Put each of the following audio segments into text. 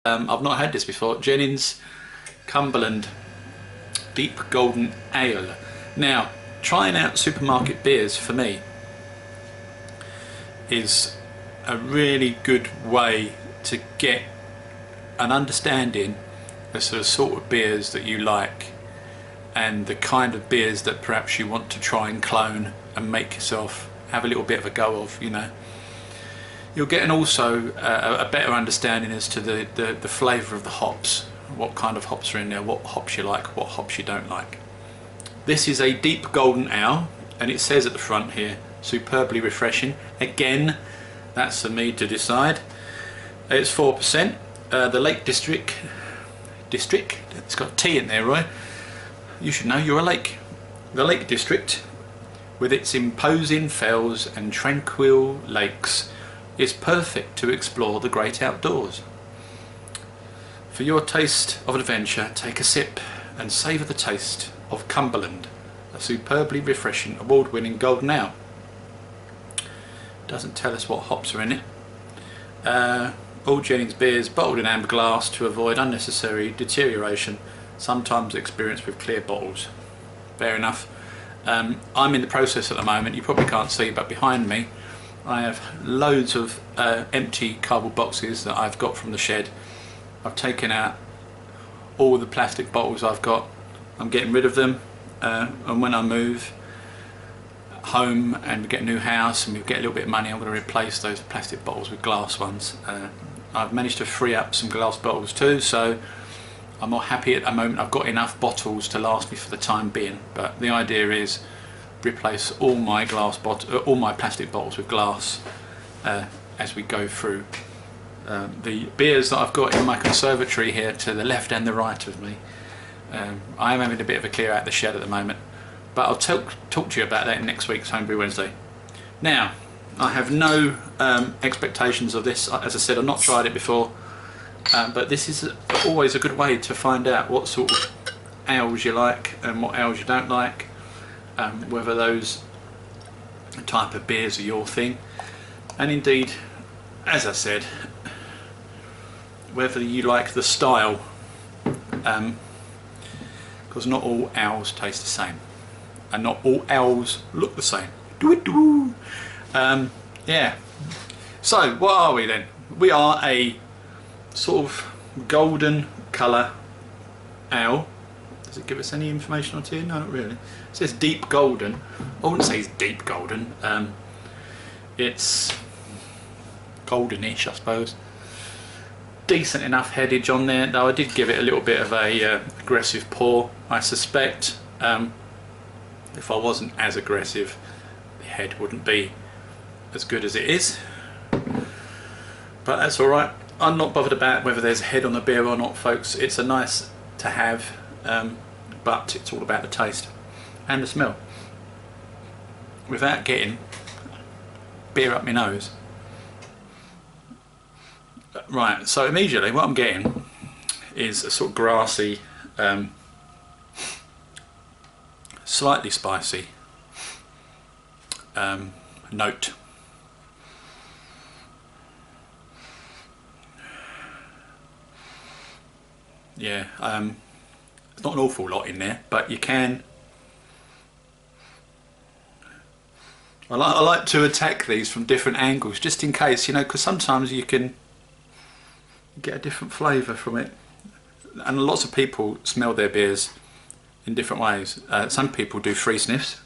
I've not had this before. Jennings Cumberland Deep Golden Ale. Now, trying out supermarket beers for me is a really good way to get an understanding as to the sort of beers that you like and the kind of beers that perhaps you want to try and clone and make yourself have a little bit of a go of, you know. You'll get also a better understanding as to the flavour of the hops, what kind of hops are in there, what hops you like, what hops you don't like. This is a deep golden ale, and it says at the front here, superbly refreshing. Again, that's for me to decide. It's 4%. The Lake District, it's got T in there, Roy. You should know you're a lake. The Lake District, with its imposing fells and tranquil lakes, is perfect to explore the great outdoors. For your taste of adventure, take a sip and savour the taste of Cumberland, a superbly refreshing, award-winning golden ale. Doesn't tell us what hops are in it. All Jennings beers bottled in amber glass to avoid unnecessary deterioration, sometimes experienced with clear bottles. Fair enough. I'm in the process at the moment, you probably can't see, but behind me I have loads of empty cardboard boxes that I've got from the shed. I've taken out all the plastic bottles I've got. I'm getting rid of them, and when I move home and get a new house and we get a little bit of money, I'm going to replace those plastic bottles with glass ones. I've managed to free up some glass bottles too, so I'm more happy at the moment. I've got enough bottles to last me for the time being, but the idea is replace all my all my plastic bottles with glass as we go through. The beers that I've got in my conservatory here to the left and the right of me, I am having a bit of a clear out the shed at the moment, but I'll talk to you about that in next week's Homebrew Wednesday. Now, I have no expectations of this. As I said, I've not tried it before, but this is always a good way to find out what sort of ales you like and what ales you don't like, whether those type of beers are your thing, and indeed, as I said, whether you like the style, because not all ales taste the same and not all ales look the same. Yeah, so what are we then? We are a sort of golden colour ale. Does it give us any information on here? No, not really. It says deep golden. I wouldn't say it's deep golden. It's goldenish, I suppose. Decent enough headage on there, though I did give it a little bit of a aggressive pour. I suspect if I wasn't as aggressive, the head wouldn't be as good as it is, but that's alright. I'm not bothered about whether there's a head on the beer or not, folks. It's a nice to have, but it's all about the taste and the smell. Without getting beer up my nose. Right, so immediately what I'm getting is a sort of grassy, slightly spicy note. Yeah, there's not an awful lot in there, but you can. I like to attack these from different angles, just in case, you know, because sometimes you can get a different flavour from it, and lots of people smell their beers in different ways. Some people do 3 sniffs,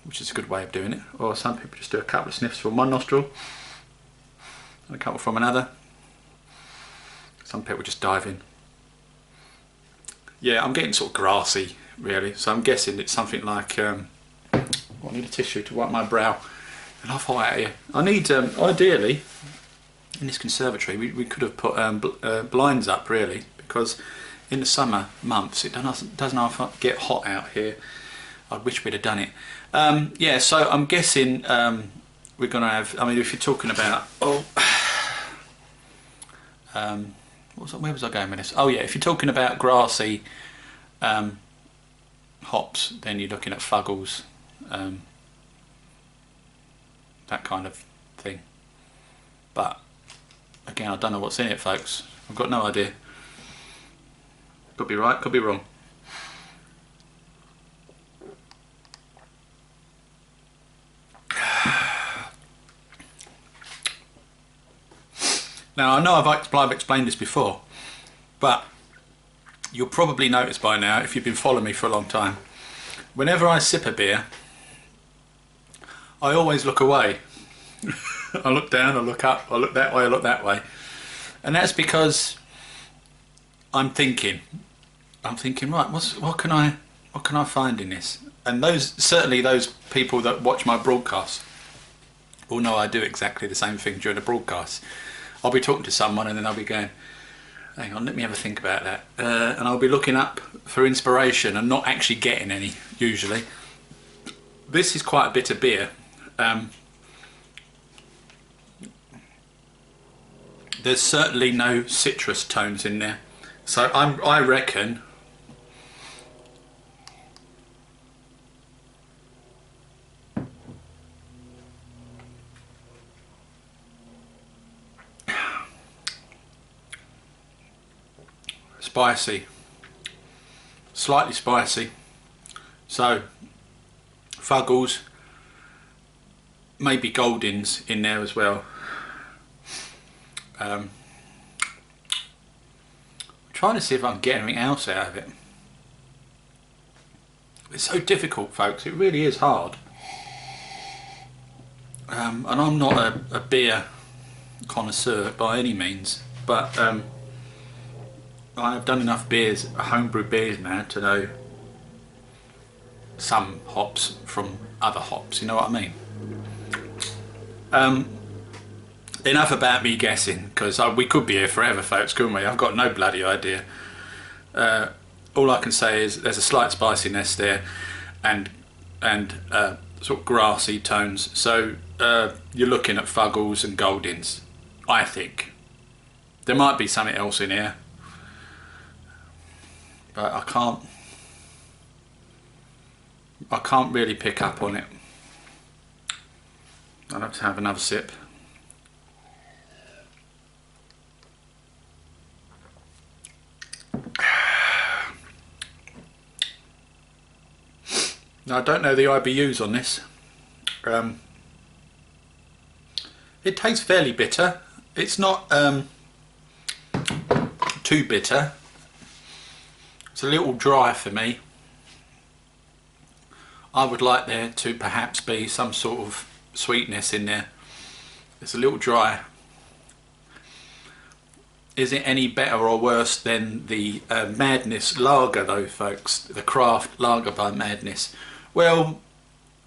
which is a good way of doing it, or some people just do a couple of sniffs from one nostril and a couple from another. Some people just dive in. Yeah, I'm getting sort of grassy really, so I'm guessing it's something like I need a tissue to wipe my brow and I'll fall out of here. I need ideally in this conservatory we could have put blinds up really, because in the summer months it doesn't often get hot out here. I wish we'd have done it. Yeah, so I'm guessing we're gonna have, I mean, if you're talking about where was I going with this? Oh yeah, if you're talking about grassy hops, then you're looking at Fuggles, that kind of thing. But Again, I don't know what's in it, folks. I've got no idea. Could be right, could be wrong. Now, I know I've explained this before, but you'll probably notice by now, if you've been following me for a long time, whenever I sip a beer, I always look away. I look down, I look up, I look that way, I look that way. And that's because I'm thinking, right, what can I find in this? And certainly those people that watch my broadcast will know I do exactly the same thing during the broadcast. I'll be talking to someone and then I'll be going, hang on, let me have a think about that. And I'll be looking up for inspiration and not actually getting any, usually. This is quite a bitter beer. There's certainly no citrus tones in there. So I reckon spicy, slightly spicy, so Fuggles, maybe Goldings in there as well. I'm trying to see if I can get anything else out of it. It's so difficult, folks, it really is hard. And I'm not a beer connoisseur by any means, but I've done enough beers, homebrew beers now, to know some hops from other hops, you know what I mean? Enough about me guessing, because we could be here forever, folks, couldn't we? I've got no bloody idea. All I can say is there's a slight spiciness there, and sort of grassy tones. So you're looking at Fuggles and Goldings, I think. There might be something else in here, but I can't really pick up on it. I'll have to have another sip. Now, I don't know the IBUs on this. It tastes fairly bitter. It's not too bitter. It's a little dry for me. I would like there to perhaps be some sort of sweetness in there. It's a little dry. Is it any better or worse than the Madness lager though, folks? The craft lager by Madness. Well,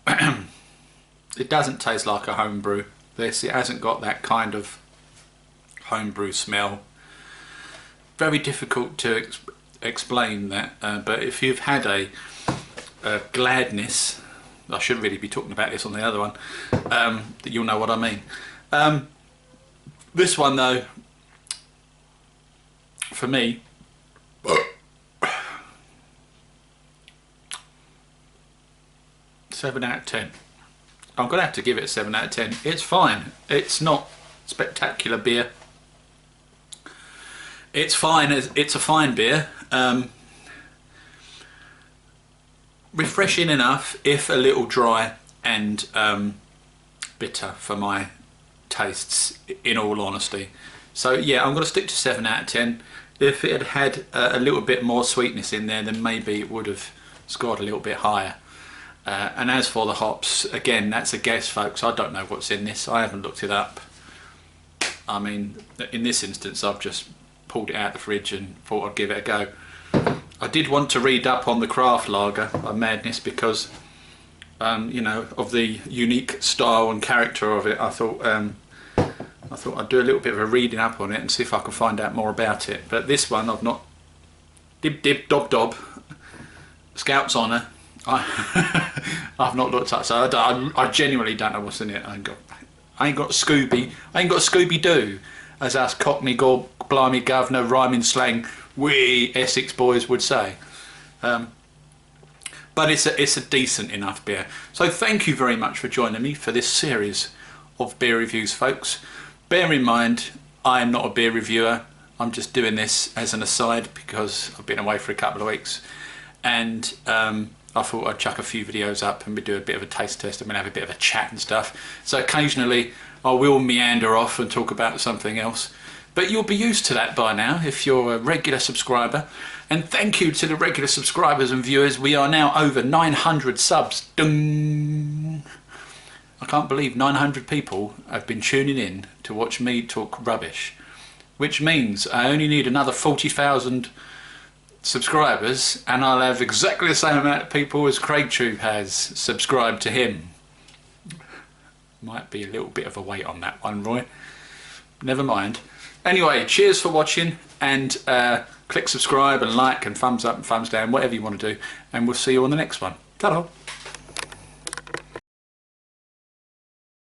it doesn't taste like a homebrew. It hasn't got that kind of homebrew smell. Very difficult to explain that, but if you've had a Gladness, I shouldn't really be talking about this on the other one, you'll know what I mean. This one though, for me, 7 out of 10. I'm gonna have to give it a 7 out of 10. It's fine. It's not spectacular beer. It's fine. It's a fine beer. Refreshing enough, if a little dry and bitter for my tastes, in all honesty. So yeah, I'm going to stick to 7 out of 10. If it had a little bit more sweetness in there, then maybe it would have scored a little bit higher. And as for the hops, again, that's a guess, folks. I don't know what's in this. I haven't looked it up. I mean, in this instance, I've just pulled it out of the fridge and thought I'd give it a go. I did want to read up on the craft lager by Madness because, you know, of the unique style and character of it. I thought I'd do a little bit of a reading up on it and see if I can find out more about it. But this one, I've not. Dib dib dob dob. Scout's honour. I've not looked up, so I genuinely don't know what's in it. I ain't got Scooby Doo, as us Cockney blimey governor rhyming slang we Essex boys would say. But it's a decent enough beer. So thank you very much for joining me for this series of beer reviews, folks. Bear in mind, I am not a beer reviewer. I'm just doing this as an aside because I've been away for a couple of weeks, and I thought I'd chuck a few videos up and we do a bit of a taste test and we'll have a bit of a chat and stuff. So occasionally I will meander off and talk about something else, but you'll be used to that by now if you're a regular subscriber. And thank you to the regular subscribers and viewers. We are now over 900 subs. Ding! I can't believe 900 people have been tuning in to watch me talk rubbish, which means I only need another 40,000 subscribers and I'll have exactly the same amount of people as CraigTube has subscribed to him. Might be a little bit of a weight on that one, Roy. Never mind. Anyway, cheers for watching, and click subscribe and like and thumbs up and thumbs down, whatever you want to do, and we'll see you on the next one. Ta-da!